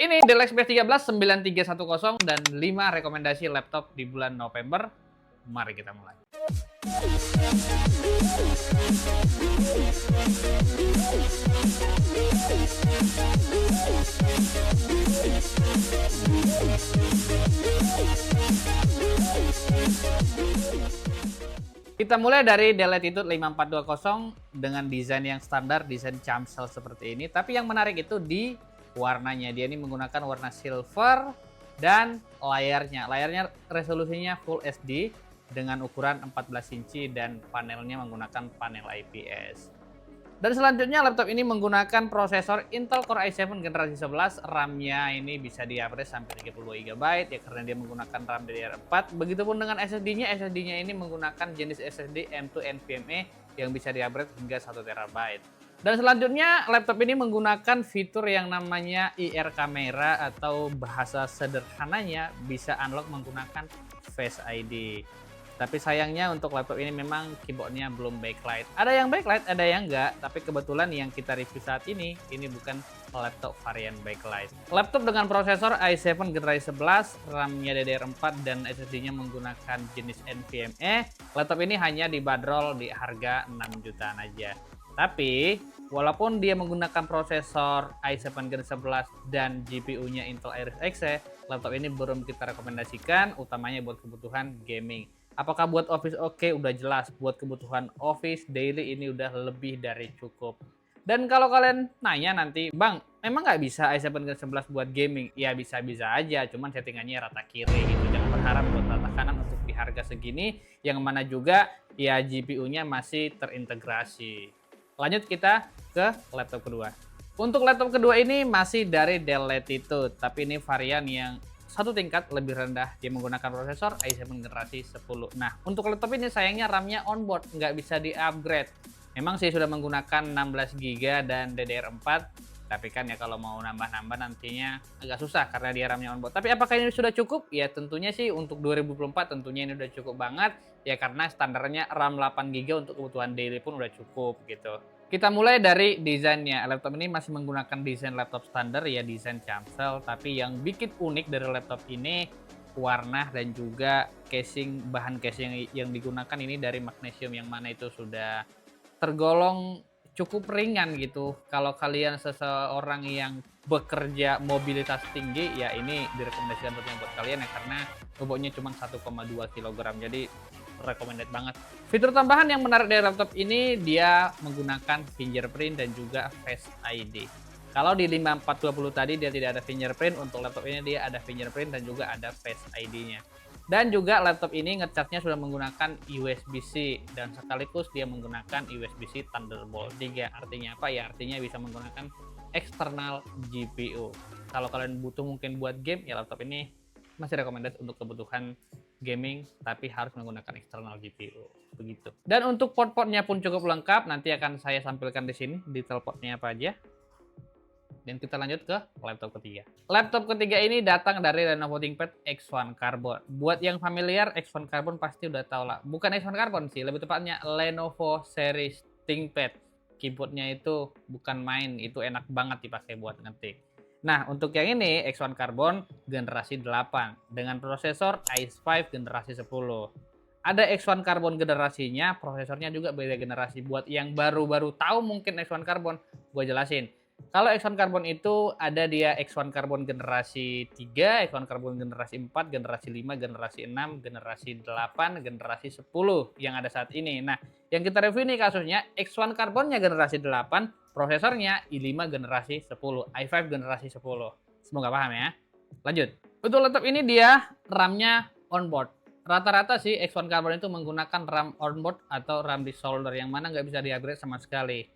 Ini Dell XPS 13 9310 dan 5 rekomendasi laptop di bulan November. Mari kita mulai. Kita mulai dari Dell Latitude 5420 dengan desain yang standar, desain camsel seperti ini. Tapi yang menarik itu di warnanya. Dia ini menggunakan warna silver dan layarnya. Layarnya resolusinya Full HD dengan ukuran 14 inci dan panelnya menggunakan panel IPS. Dan selanjutnya laptop ini menggunakan prosesor Intel Core i7 generasi 11, RAM-nya ini bisa di-upgrade sampai 32 GB ya karena dia menggunakan RAM DDR4. Begitupun dengan SSD-nya, SSD-nya ini menggunakan jenis SSD M2 NVMe yang bisa di-upgrade hingga 1 TB. Dan selanjutnya laptop ini menggunakan fitur yang namanya IR Camera atau bahasa sederhananya bisa unlock menggunakan Face ID. Tapi sayangnya untuk laptop ini memang keyboardnya belum backlight. Ada yang backlight, ada yang enggak. Tapi kebetulan yang kita review saat ini bukan laptop varian backlight. Laptop dengan prosesor i7 generasi 11, RAM-nya DDR4 dan SSD-nya menggunakan jenis NVMe. Laptop ini hanya dibanderol di harga 6 jutaan aja. Tapi walaupun dia menggunakan prosesor i7 generasi 11 dan GPU-nya Intel Iris Xe, laptop ini belum kita rekomendasikan utamanya buat kebutuhan gaming. Apakah buat office oke, udah jelas. Buat kebutuhan office daily ini udah lebih dari cukup. Dan kalau kalian nanya nanti, Bang, emang nggak bisa i7 Gen 11 buat gaming? Ya bisa-bisa aja, cuman settingannya rata kiri gitu. Jangan berharap buat rata kanan untuk di harga segini, yang mana juga ya GPU-nya masih terintegrasi. Lanjut kita ke laptop kedua. Untuk laptop kedua ini masih dari Dell Latitude, tapi ini varian yang satu tingkat lebih rendah. Dia menggunakan prosesor i7 generasi 10. Nah, untuk laptop ini sayangnya RAM-nya onboard, nggak bisa di-upgrade. Memang sih sudah menggunakan 16 GB dan DDR4, tapi kan ya kalau mau nambah-nambah nantinya agak susah karena dia RAM-nya onboard. Tapi apakah ini sudah cukup? Ya tentunya sih untuk 2024 tentunya ini udah cukup banget. Ya karena standarnya RAM 8 GB untuk kebutuhan daily pun udah cukup gitu. Kita mulai dari desainnya. Laptop ini masih menggunakan desain laptop standar ya, desain camsel. Tapi yang bikin unik dari laptop ini warna dan juga casing, bahan casing yang digunakan ini dari magnesium yang mana itu sudah tergolong cukup ringan gitu. Kalau kalian seseorang yang bekerja mobilitas tinggi ya ini direkomendasikan tentunya buat kalian ya karena bobotnya cuma 1,2 kg. Jadi recommended banget. Fitur tambahan yang menarik dari laptop ini dia menggunakan fingerprint dan juga Face ID. Kalau di 5420 tadi dia tidak ada fingerprint, untuk laptop ini dia ada fingerprint dan juga ada Face ID-nya. Dan juga laptop ini ngecasnya sudah menggunakan USB-C dan sekaligus dia menggunakan USB-C Thunderbolt 3. Artinya apa ya? Artinya bisa menggunakan eksternal GPU. Kalau kalian butuh mungkin buat game ya laptop ini masih recommended untuk kebutuhan gaming, tapi harus menggunakan eksternal GPU begitu. Dan untuk port-portnya pun cukup lengkap, nanti akan saya sampaikan di sini detail portnya apa aja. Dan kita lanjut ke laptop ketiga. Laptop ketiga ini datang dari Lenovo ThinkPad X1 Carbon. Buat yang familiar, X1 Carbon pasti udah tahu lah. Bukan X1 Carbon sih, lebih tepatnya Lenovo series ThinkPad. Keyboardnya itu bukan main, itu enak banget dipakai buat ngetik. Nah, untuk yang ini X1 Carbon generasi 8 dengan prosesor i5 generasi 10. Ada X1 Carbon generasinya, prosesornya juga beda generasi. Buat yang baru-baru tahu mungkin X1 Carbon, gue jelasin. Kalau X1 Carbon itu ada dia X1 Carbon generasi 3, X1 Carbon generasi 4, generasi 5, generasi 6, generasi 8, generasi 10 yang ada saat ini. Nah, yang kita review ini kasusnya X1 Carbonnya generasi 8, prosesornya i5 generasi 10, i5 generasi 10. Semoga paham ya. Lanjut. Untuk laptop ini dia RAM-nya onboard. Rata-rata sih X1 Carbon itu menggunakan RAM onboard atau RAM di solder yang mana nggak bisa di-upgrade sama sekali.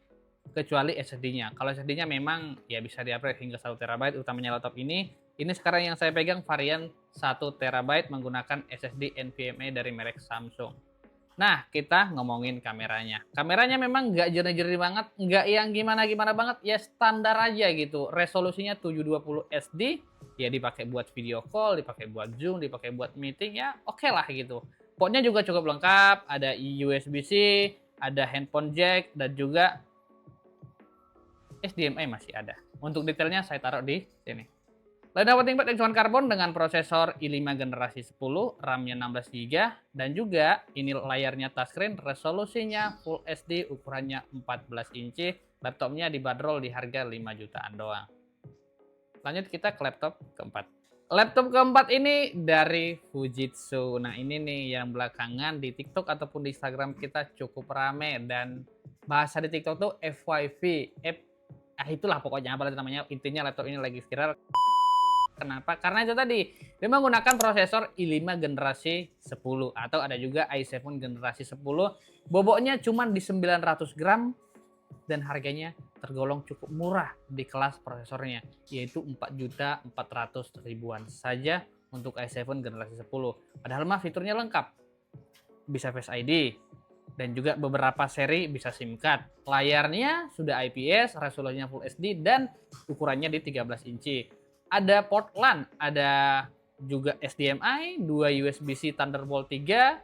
Kecuali SSD-nya. Kalau SSD-nya memang ya bisa di-upgrade hingga 1 TB utamanya laptop ini. Ini sekarang yang saya pegang varian 1 TB menggunakan SSD NVMe dari merek Samsung. Nah, kita ngomongin kameranya. Kameranya memang nggak jernih-jernih banget, nggak yang gimana-gimana banget, ya standar aja gitu. Resolusinya 720 SD, ya dipakai buat video call, dipakai buat Zoom, dipakai buat meeting, ya oke lah gitu. Portnya juga cukup lengkap, ada USB-C, ada handphone jack, dan juga HDMI masih ada. Untuk detailnya saya taruh di sini. Lenovo ThinkPad X1 Carbon dengan prosesor i5 generasi 10, RAM-nya 16GB, dan juga ini layarnya touchscreen, resolusinya Full HD, ukurannya 14 inci, laptopnya dibanderol di harga 5 jutaan doang. Lanjut kita ke laptop keempat. Laptop keempat ini dari Fujitsu. Nah ini nih yang belakangan di TikTok ataupun di Instagram kita cukup rame, dan bahasa di TikTok tuh FYV, itulah pokoknya apa namanya, intinya laptop ini lagi viral. Kenapa? Karena itu tadi, dia menggunakan prosesor i5 generasi 10 atau ada juga i7 generasi 10. Bobotnya cuma di 900 gram dan harganya tergolong cukup murah di kelas prosesornya, yaitu 4.400.000-an saja untuk i7 generasi 10. Padahal mah fiturnya lengkap. Bisa Face ID dan juga beberapa seri bisa SIM card. Layarnya sudah IPS, resolusinya Full HD dan ukurannya di 13 inci. Ada port LAN, ada juga HDMI, 2 USB-C Thunderbolt 3.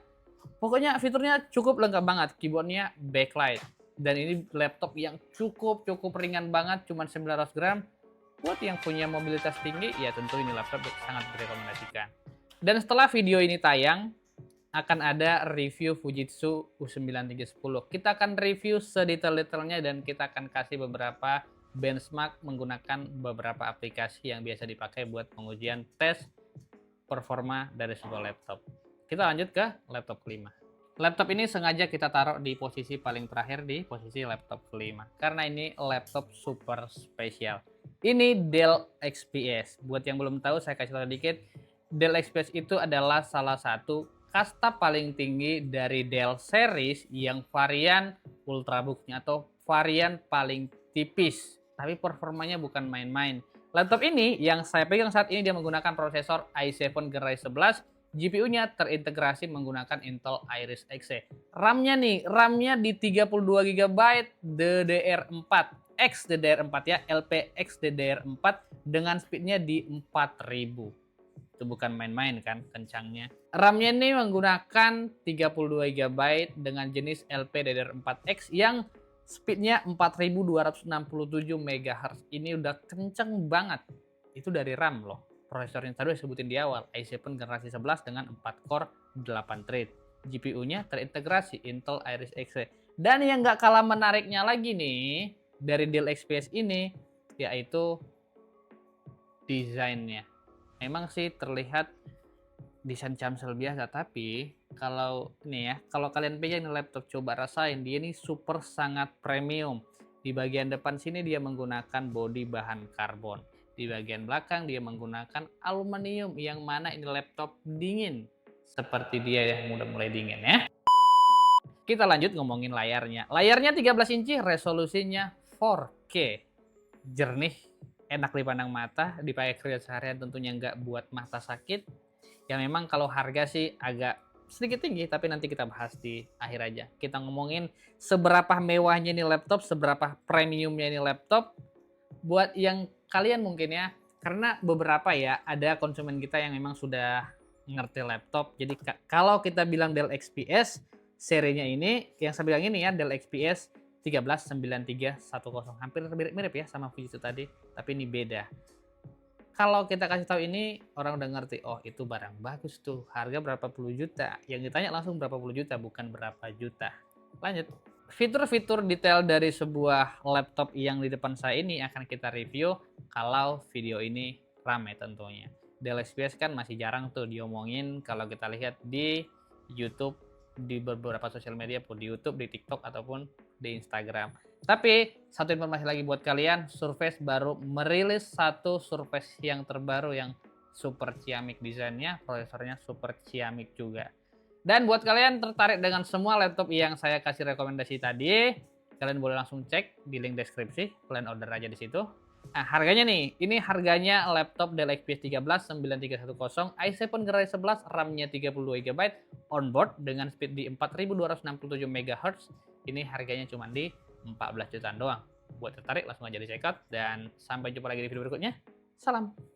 Pokoknya fiturnya cukup lengkap banget. Keyboardnya backlight. Dan ini laptop yang cukup ringan banget, cuma 900 gram. Buat yang punya mobilitas tinggi, ya tentu ini laptop sangat direkomendasikan. Dan setelah video ini tayang, akan ada review Fujitsu U9310. Kita akan review sedetail-detailnya dan kita akan kasih beberapa benchmark menggunakan beberapa aplikasi yang biasa dipakai buat pengujian tes performa dari sebuah laptop. Kita lanjut ke laptop kelima. Laptop ini sengaja kita taruh di posisi paling terakhir, di posisi laptop kelima, karena ini laptop super spesial. Ini Dell XPS. Buat yang belum tahu, saya kasih tahu dikit. Dell XPS itu adalah salah satu kasta paling tinggi dari Dell series yang varian ultrabooknya atau varian paling tipis. Tapi performanya bukan main-main. Laptop ini yang saya pegang saat ini dia menggunakan prosesor i7 generasi 11, GPU-nya terintegrasi menggunakan Intel Iris Xe. RAM-nya nih, RAM-nya di 32GB DDR4, XDDR4 ya, LPX DDR4 dengan speed-nya di 4000. Itu bukan main-main kan kencangnya. RAM-nya ini menggunakan 32GB dengan jenis LPDDR4X yang speednya 4267 MHz. Ini udah kenceng banget. Itu dari RAM loh. Prosesornya tadi sebutin di awal, i7 generasi 11 dengan 4 core 8 thread. GPU-nya terintegrasi Intel Iris Xe. Dan yang nggak kalah menariknya lagi nih dari Dell XPS ini, yaitu desainnya. Memang sih terlihat desain camsel biasa, tapi kalau ini ya, kalau kalian pegang laptop coba rasain, dia ini super sangat premium. Di bagian depan sini dia menggunakan bodi bahan karbon. Di bagian belakang dia menggunakan aluminium yang mana ini laptop dingin. Seperti dia yang udah mulai dingin ya. Kita lanjut ngomongin layarnya. Layarnya 13 inci, resolusinya 4K. Jernih, enak dipandang mata, dipakai kerja seharian tentunya nggak buat mata sakit. Ya memang kalau harga sih agak sedikit tinggi, tapi nanti kita bahas di akhir aja. Kita ngomongin seberapa mewahnya ini laptop, seberapa premiumnya ini laptop. Buat yang kalian mungkin ya, karena beberapa ya ada konsumen kita yang memang sudah ngerti laptop. Jadi kalau kita bilang Dell XPS serinya ini, yang saya bilang ini ya Dell XPS 139310, hampir mirip-mirip ya sama Fujitsu tadi, tapi ini beda. Kalau kita kasih tahu ini, orang udah ngerti, oh itu barang bagus tuh, harga berapa puluh juta. Yang ditanya langsung berapa puluh juta, bukan berapa juta. Lanjut. Fitur-fitur detail dari sebuah laptop yang di depan saya ini akan kita review kalau video ini rame tentunya. Dell XPS kan masih jarang tuh diomongin kalau kita lihat di YouTube, di beberapa sosial media, pun di YouTube, di TikTok, ataupun di Instagram. Tapi satu informasi lagi buat kalian, Surface baru merilis satu Surface yang terbaru yang super ciamik desainnya, prosesornya super ciamik juga. Dan buat kalian tertarik dengan semua laptop yang saya kasih rekomendasi tadi, kalian boleh langsung cek di link deskripsi, kalian order aja di situ. Nah, harganya nih, ini harganya laptop Dell XPS 13 9310 i7 generasi 11, RAM-nya 32GB, onboard dengan speed di 4267 MHz. Ini harganya cuma di 14 jutaan doang. Buat tertarik langsung aja di check out dan sampai jumpa lagi di video berikutnya. Salam.